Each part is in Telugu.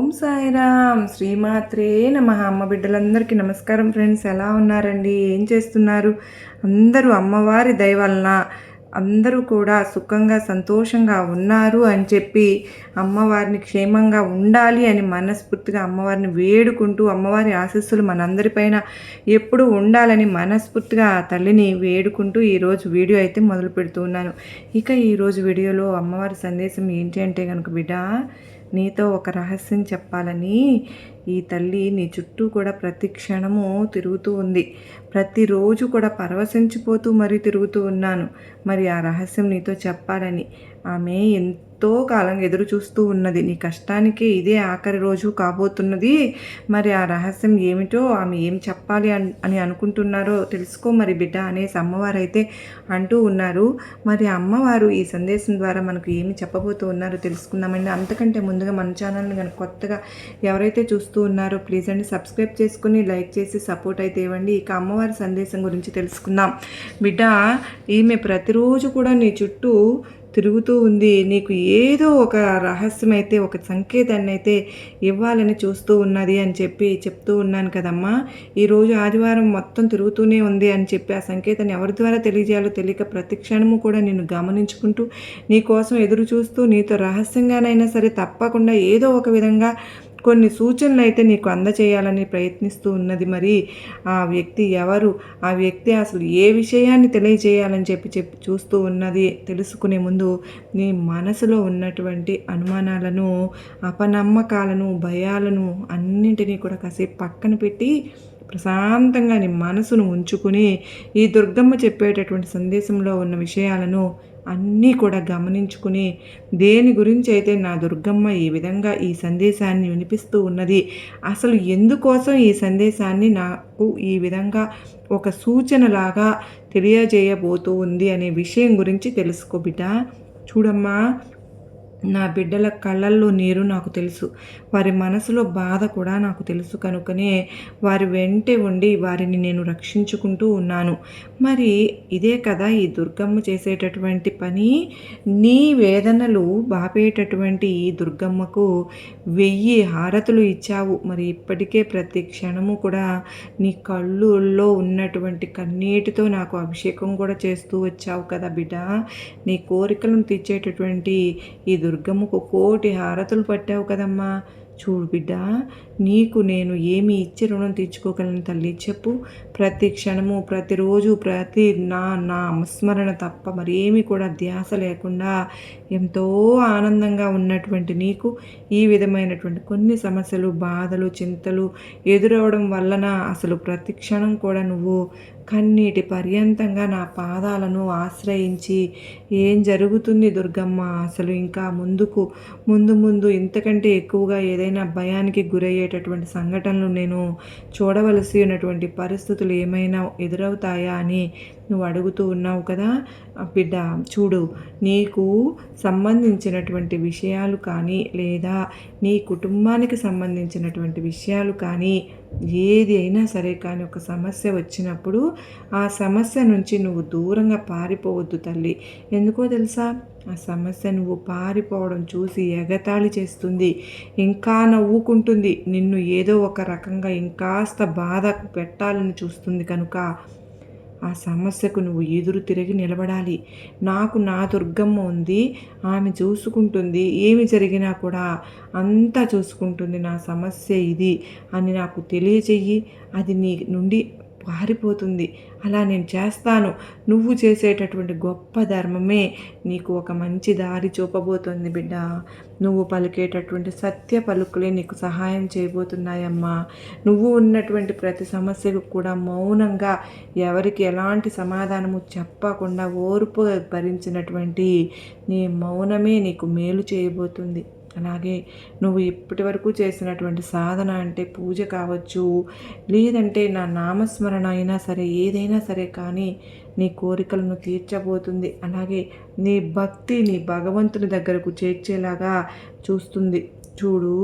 ఓం సాయిరామ్ శ్రీమాత్రే నమః. అమ్మ బిడ్డలందరికీ నమస్కారం ఫ్రెండ్స్. ఎలా ఉన్నారండి? ఏం చేస్తున్నారు? అందరూ అమ్మవారి దయ వలన అందరూ కూడా సుఖంగా సంతోషంగా ఉన్నారు అని చెప్పి అమ్మవారిని క్షేమంగా ఉండాలి అని మనస్ఫూర్తిగా అమ్మవారిని వేడుకుంటూ అమ్మవారి ఆశీస్సులు మనందరిపైన ఎప్పుడూ ఉండాలని మనస్ఫూర్తిగా ఆ తల్లిని వేడుకుంటూ ఈరోజు వీడియో అయితే మొదలు పెడుతూ ఉన్నాను. ఇక ఈరోజు వీడియోలో అమ్మవారి సందేశం ఏంటి అంటే కనుక, బిడ్డ నీతో ఒక రహస్యం చెప్పాలని ఈ తల్లి నీ చుట్టూ కూడా ప్రతి క్షణము తిరుగుతూ ఉంది. ప్రతిరోజు కూడా పరవశించిపోతూ మరీ తిరుగుతూ ఉన్నాను. మరి ఆ రహస్యం నీతో చెప్పాలని ఆమె ఎంతో కాలంగా ఎదురు చూస్తూ ఉన్నది. నీ కష్టానికి ఇదే ఆఖరి రోజు కాబోతున్నది. మరి ఆ రహస్యం ఏమిటో, ఆమె ఏం చెప్పాలి అని అనుకుంటున్నారో తెలుసుకో మరి బిడ్డ అనేసి అమ్మవారు అయితే అంటూ ఉన్నారు. మరి అమ్మవారు ఈ సందేశం ద్వారా మనకు ఏమి చెప్పబోతూ ఉన్నారో తెలుసుకుందామండి. అంతకంటే ముందుగా మన ఛానల్ని కనుక కొత్తగా ఎవరైతే చూస్తూ ఉన్నారో ప్లీజ్ అండి సబ్స్క్రైబ్ చేసుకుని లైక్ చేసి సపోర్ట్ అయితే ఇవ్వండి. ఇక అమ్మవారి సందేశం గురించి తెలుసుకుందాం. బిడ్డ, ఈమె ప్రతిరోజు కూడా నీ చుట్టూ తిరుగుతూ ఉంది. నీకు ఏదో ఒక రహస్యం అయితే, ఒక సంకేతాన్ని అయితే ఇవ్వాలని చూస్తూ ఉన్నది అని చెప్పి చెప్తూ ఉన్నాను కదమ్మా. ఈరోజు ఆదివారం మొత్తం తిరుగుతూనే ఉంది అని చెప్పి ఆ సంకేతాన్ని ఎవరి ద్వారా తెలియజేయాలో తెలియక ప్రతి క్షణము కూడా నిన్ను గమనించుకుంటూ నీ కోసం ఎదురు చూస్తూ నీతో రహస్యంగానైనా సరే తప్పకుండా ఏదో ఒక విధంగా కొన్ని సూచనలు అయితే నీకు అందచేయాలని ప్రయత్నిస్తూ ఉన్నది. మరి ఆ వ్యక్తి ఎవరు, ఆ వ్యక్తి అసలు ఏ విషయాన్ని తెలియజేయాలని చెప్పి చూస్తూ ఉన్నది. తెలుసుకునే ముందు నీ మనసులో ఉన్నటువంటి అనుమానాలను, అపనమ్మకాలను, భయాలను అన్నింటినీ కూడా కాసేపు పక్కన పెట్టి ప్రశాంతంగా నీ మనసును ఉంచుకుని ఈ దుర్గమ్మ చెప్పేటటువంటి సందేశంలో ఉన్న విషయాలను అన్నీ కూడా గమనించుకుని దేని గురించి అయితే నా దుర్గమ్మ ఈ విధంగా ఈ సందేశాన్ని వినిపిస్తూ ఉన్నది, అసలు ఎందుకోసం ఈ సందేశాన్ని నాకు ఈ విధంగా ఒక సూచనలాగా తెలియజేయబోతూ ఉంది అనే విషయం గురించి తెలుసుకో బిడ్డ. చూడమ్మా, నా బిడ్డల కళ్ళల్లో నీరు నాకు తెలుసు, వారి మనసులో బాధ కూడా నాకు తెలుసు. కనుకనే వారి వెంటే ఉండి వారిని నేను రక్షించుకుంటూ ఉన్నాను. మరి ఇదే కదా ఈ దుర్గమ్మ చేసేటటువంటి పని. నీ వేదనలు బాపేటటువంటి ఈ దుర్గమ్మకు 1000 హారతులు ఇచ్చావు. మరి ఇప్పటికే ప్రతి క్షణము కూడా నీ కళ్ళుల్లో ఉన్నటువంటి కన్నీటితో నాకు అభిషేకం కూడా చేస్తూ వచ్చావు కదా బిడ్డ. నీ కోరికలను తీర్చేటటువంటి ఈ దుర్గమ్మకు 1,000,000 హారతులు పట్టావు కదమ్మా. చూడు బిడ్డ, నీకు నేను ఏమి ఇచ్చి రుణం తీర్చుకోగలను తల్లి చెప్పు. ప్రతి క్షణము, ప్రతిరోజు, నా నామస్మరణ తప్ప మరేమి కూడా ధ్యాస లేకుండా ఎంతో ఆనందంగా ఉన్నటువంటి నీకు ఈ విధమైనటువంటి కొన్ని సమస్యలు, బాధలు, చింతలు ఎదురవడం వలన అసలు ప్రతి క్షణం కూడా నువ్వు కన్నీటి పర్యంతంగా నా పాదాలను ఆశ్రయించి ఏం జరుగుతుంది దుర్గమ్మ, అసలు ఇంకా ముందు ఇంతకంటే ఎక్కువగా ఏదైనా భయానికి గురయ్యేటటువంటి సంఘటనలు నేను చూడవలసి ఉన్నటువంటి పరిస్థితులు ఏమైనా ఎదురవుతాయా అని నువ్వు అడుగుతూ ఉన్నావు కదా బిడ్డ. చూడు, నీకు సంబంధించినటువంటి విషయాలు కానీ లేదా నీ కుటుంబానికి సంబంధించినటువంటి విషయాలు కానీ ఏది అయినా సరే కానీ ఒక సమస్య వచ్చినప్పుడు ఆ సమస్య నుంచి నువ్వు దూరంగా పారిపోవద్దు తల్లి. ఎందుకో తెలుసా? ఆ సమస్య నువ్వు పారిపోవడం చూసి ఎగతాళి చేస్తుంది, ఇంకా నవ్వుకుంటుంది, నిన్ను ఏదో ఒక రకంగా ఇంకాస్త బాధ పెట్టాలని చూస్తుంది. కనుక ఆ సమస్యకు నువ్వు ఎదురు తిరిగి నిలబడాలి. నాకు నా దుర్గమ్మ ఉంది, ఆమె చూసుకుంటుంది, ఏమి జరిగినా కూడా అంతా చూసుకుంటుంది, నా సమస్య ఇది అని నాకు తెలియజేయి, అది నీ నుండి పారిపోతుంది. అలా నేను చేస్తాను. నువ్వు చేసేటటువంటి గొప్ప ధర్మమే నీకు ఒక మంచి దారి చూపబోతుంది బిడ్డ. నువ్వు పలికేటటువంటి సత్య పలుకులే నీకు సహాయం చేయబోతున్నాయమ్మా. నువ్వు ఉన్నటువంటి ప్రతి సమస్యకు కూడా మౌనంగా ఎవరికి ఎలాంటి సమాధానము చెప్పకుండా ఓర్పు భరించినటువంటి నీ మౌనమే నీకు మేలు చేయబోతుంది. అలాగే నువ్వు ఇప్పటి వరకు చేసినటువంటి సాధన అంటే పూజ కావచ్చు, లేదంటే నా నామస్మరణ అయినా సరే, ఏదైనా సరే కానీ నీ కోరికలను తీర్చబోతుంది. అలాగే నీ భక్తి నీ భగవంతుని దగ్గరకు చేర్చేలాగా చూస్తుంది. చూడు,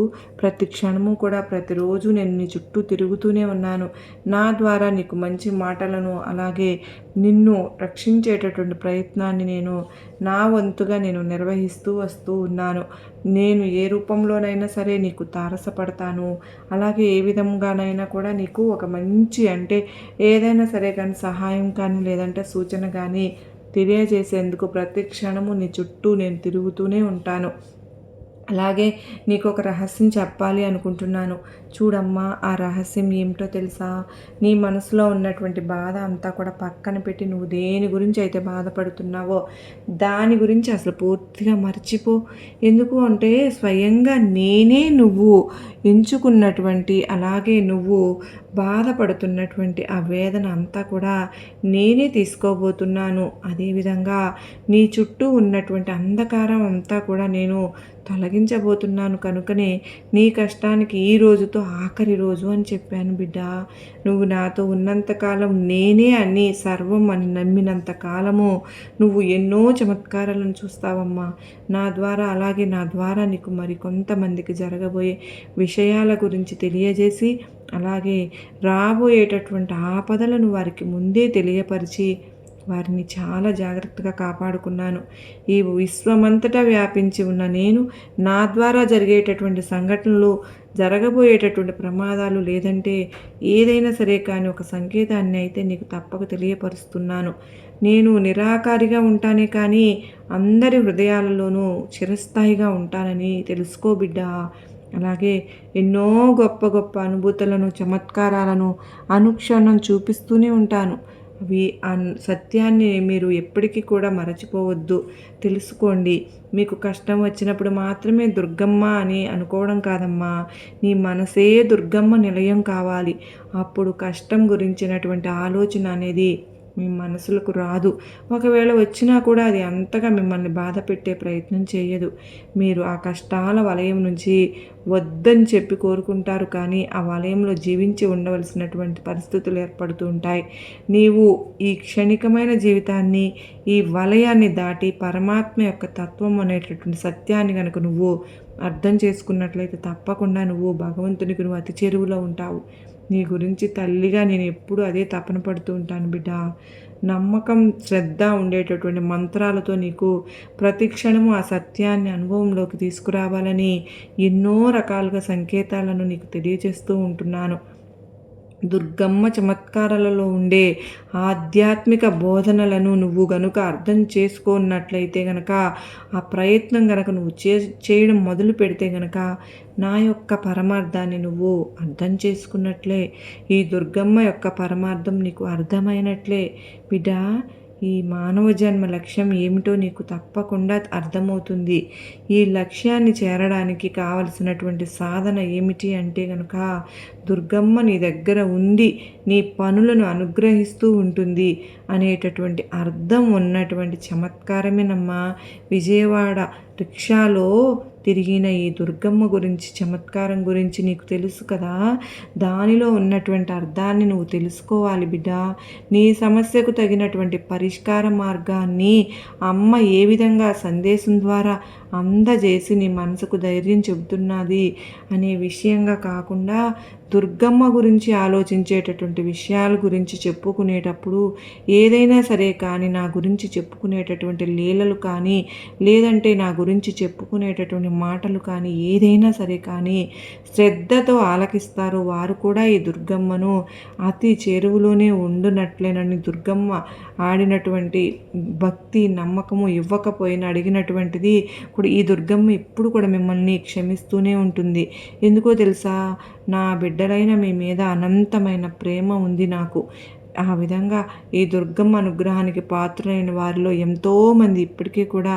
ప్రతి క్షణము కూడా ప్రతిరోజు నేను నీ చుట్టూ తిరుగుతూనే ఉన్నాను. నా ద్వారా నీకు మంచి మాటలను, అలాగే నిన్ను రక్షించేటటువంటి ప్రయత్నాన్ని నా వంతుగా నేను నిర్వహిస్తూ వస్తూ ఉన్నాను. నేను ఏ రూపంలోనైనా సరే నీకు తారసపడతాను. అలాగే ఏ విధంగానైనా కూడా నీకు ఒక మంచి ఏదైనా సరే కానీ సహాయం కానీ లేదంటే సూచన కానీ తెలియజేసేందుకు ప్రతి క్షణము నీ చుట్టూ నేను తిరుగుతూనే ఉంటాను. అలాగే నీకు ఒక రహస్యం చెప్పాలి అనుకుంటున్నాను. చూడమ్మా, ఆ రహస్యం ఏమిటో తెలుసా? నీ మనసులో ఉన్నటువంటి బాధ అంతా కూడా పక్కన పెట్టి నువ్వు దేని గురించి అయితే బాధపడుతున్నావో దాని గురించి అసలు పూర్తిగా మర్చిపో. ఎందుకు అంటే స్వయంగా నేనే నువ్వు ఎంచుకున్నటువంటి, అలాగే నువ్వు బాధపడుతున్నటువంటి ఆ వేదన అంతా కూడా నేనే తీసుకోబోతున్నాను. అదేవిధంగా నీ చుట్టూ ఉన్నటువంటి అంధకారం అంతా కూడా నేను తొలగించబోతున్నాను. కనుకనే నీ కష్టానికి ఈ రోజుతో ఆఖరి రోజు అని చెప్పాను బిడ్డ. నువ్వు నాతో ఉన్నంతకాలం నేనే అని సర్వం అని నమ్మినంత కాలము నువ్వు ఎన్నో చమత్కారాలను చూస్తావమ్మా నా ద్వారా. అలాగే నా ద్వారా నీకు మరికొంతమందికి జరగబోయే విషయాల గురించి తెలియజేసి, అలాగే రాబోయేటటువంటి ఆపదలను వారికి ముందే తెలియపరిచి వారిని చాలా జాగ్రత్తగా కాపాడుకున్నాను. ఈ విశ్వమంతటా వ్యాపించి ఉన్న నేను నా ద్వారా జరిగేటటువంటి సంఘటనలు, జరగబోయేటటువంటి ప్రమాదాలు, లేదంటే ఏదైనా సరే కానీ ఒక సంకేతాన్ని అయితే నీకు తప్పక తెలియపరుస్తున్నాను. నేను నిరాకారిగా ఉంటానే కానీ అందరి హృదయాలలోనూ చిరస్థాయిగా ఉంటానని తెలుసుకో బిడ్డ. అలాగే ఎన్నో గొప్ప గొప్ప అనుభూతులను, చమత్కారాలను అనుక్షణం చూపిస్తూనే ఉంటాను. అవి సత్యాన్ని మీరు ఎప్పటికీ కూడా మరచిపోవద్దు. తెలుసుకోండి. మీకు కష్టం వచ్చినప్పుడు మాత్రమే దుర్గమ్మ అని అనుకోవడం కాదమ్మా. నీ మనసే దుర్గమ్మ నిలయం కావాలి. అప్పుడు కష్టం గురించినటువంటి ఆలోచన అనేది మీ మనసులకు రాదు. ఒకవేళ వచ్చినా కూడా అది అంతగా మిమ్మల్ని బాధ పెట్టే ప్రయత్నం చేయదు. మీరు ఆ కష్టాల వలయం నుంచి వద్దని చెప్పి కోరుకుంటారు, కానీ ఆ వలయంలో జీవించి ఉండవలసినటువంటి పరిస్థితులు ఏర్పడుతూ ఉంటాయి. నీవు ఈ క్షణికమైన జీవితాన్ని, ఈ వలయాన్ని దాటి పరమాత్మ యొక్క తత్వం అనేటటువంటి సత్యాన్ని కనుక నువ్వు అర్థం చేసుకున్నట్లయితే తప్పకుండా నువ్వు భగవంతునికి నువ్వు అతి చెరువులో ఉంటావు. నీ గురించి తల్లిగా నేను ఎప్పుడూ అదే తపన పడుతూ ఉంటాను బిడ్డ. నమ్మకం, శ్రద్ధ ఉండేటటువంటి మంత్రాలతో నీకు ప్రతి క్షణము ఆ సత్యాన్ని అనుభవంలోకి తీసుకురావాలని ఎన్నో రకాలుగా సంకేతాలను నీకు తెలియజేస్తూ ఉంటున్నాను. దుర్గమ్మ చమత్కారాలలో ఉండే ఆధ్యాత్మిక బోధనలను నువ్వు గనుక అర్థం చేసుకున్నట్లయితే గనక, ఆ ప్రయత్నం గనక నువ్వు చేయడం మొదలు పెడితే గనక నా యొక్క పరమార్థాన్ని నువ్వు అర్థం చేసుకున్నట్లే. ఈ దుర్గమ్మ యొక్క పరమార్థం నీకు అర్థమైనట్లే బిడ్డ. ఈ మానవ జన్మ లక్ష్యం ఏమిటో నీకు తప్పకుండా అర్థమవుతుంది. ఈ లక్ష్యాన్ని చేరడానికి కావలసినటువంటి సాధన ఏమిటి అంటే కనుక, దుర్గమ్మ నీ దగ్గర ఉండి నీ పనులను అనుగ్రహిస్తూ ఉంటుంది అనేటటువంటి అర్థం ఉన్నటువంటి చమత్కారమేనమ్మా. విజయవాడ రిక్షాలో తిరిగిన ఈ దుర్గమ్మ గురించి, చమత్కారం గురించి నీకు తెలుసు కదా. దానిలో ఉన్నటువంటి అర్థాన్ని నువ్వు తెలుసుకోవాలి బిడ్డ. నీ సమస్యకు తగినటువంటి పరిష్కార మార్గాన్ని అమ్మ ఏ విధంగా సందేశం ద్వారా అందజేసి నీ మనసుకు ధైర్యం చెబుతున్నది అనే విషయంగా కాకుండా, దుర్గమ్మ గురించి ఆలోచించేటటువంటి విషయాల గురించి చెప్పుకునేటప్పుడు ఏదైనా సరే కానీ, నా గురించి చెప్పుకునేటటువంటి లీలలు కానీ, లేదంటే నా గురించి చెప్పుకునేటటువంటి మాటలు కానీ, ఏదైనా సరే కానీ శ్రద్ధతో ఆలకిస్తారు. వారు కూడా ఈ దుర్గమ్మను అతి చెరువులోనే ఉండునట్లేనని, దుర్గమ్మ ఆడినటువంటి భక్తి, నమ్మకము ఇవ్వకపోయినా అడిగినటువంటిది కూడా ఈ దుర్గమ్మ ఎప్పుడు కూడా మిమ్మల్ని క్షమిస్తూనే ఉంటుంది. ఎందుకో తెలుసా? నా బిడ్డలైన మీ మీద అనంతమైన ప్రేమ ఉంది నాకు. ఆ విధంగా ఈ దుర్గమ్మ అనుగ్రహానికి పాత్రులైన వారిలో ఎంతోమంది ఇప్పటికీ కూడా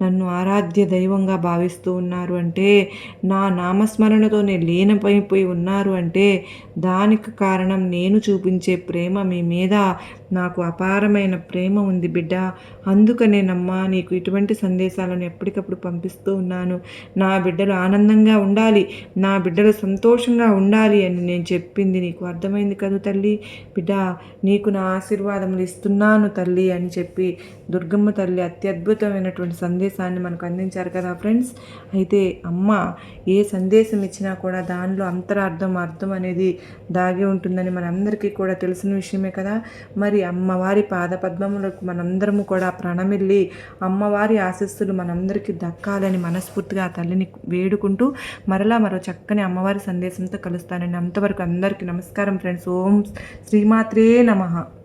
నన్ను ఆరాధ్య దైవంగా భావిస్తూ ఉన్నారు అంటే, నా నామస్మరణతోనే లీనమైపోయి ఉన్నారు అంటే, దానికి కారణం నేను చూపించే ప్రేమ. మీ మీద నాకు అపారమైన ప్రేమ ఉంది బిడ్డ. అందుకనేనమ్మా నీకు ఇటువంటి సందేశాలను ఎప్పటికప్పుడు పంపిస్తూ ఉన్నాను. నా బిడ్డలు ఆనందంగా ఉండాలి, నా బిడ్డలు సంతోషంగా ఉండాలి అని నేను చెప్పింది నీకు అర్థమైంది కదా తల్లి. బిడ్డ, నీకు నా ఆశీర్వాదములు ఇస్తున్నాను తల్లి అని చెప్పి దుర్గమ్మ తల్లి అత్యద్భుతమైనటువంటి సందేశాన్ని మనకు అందించారు కదా ఫ్రెండ్స్. అయితే అమ్మ ఏ సందేశం ఇచ్చినా కూడా దానిలో అర్థం అనేది దాగి ఉంటుందని మనందరికీ కూడా తెలిసిన విషయమే కదా. మరి అమ్మవారి పాదపద్మములకు మనందరము కూడా ప్రణమిల్లి అమ్మవారి ఆశీస్సులు మనందరికీ దక్కాలని మనస్ఫూర్తిగా ఆ తల్లిని వేడుకుంటూ మరలా మరో చక్కని అమ్మవారి సందేశంతో కలుస్తానండి. అంతవరకు అందరికీ నమస్కారం ఫ్రెండ్స్. ఓం శ్రీమాత్రే నమః.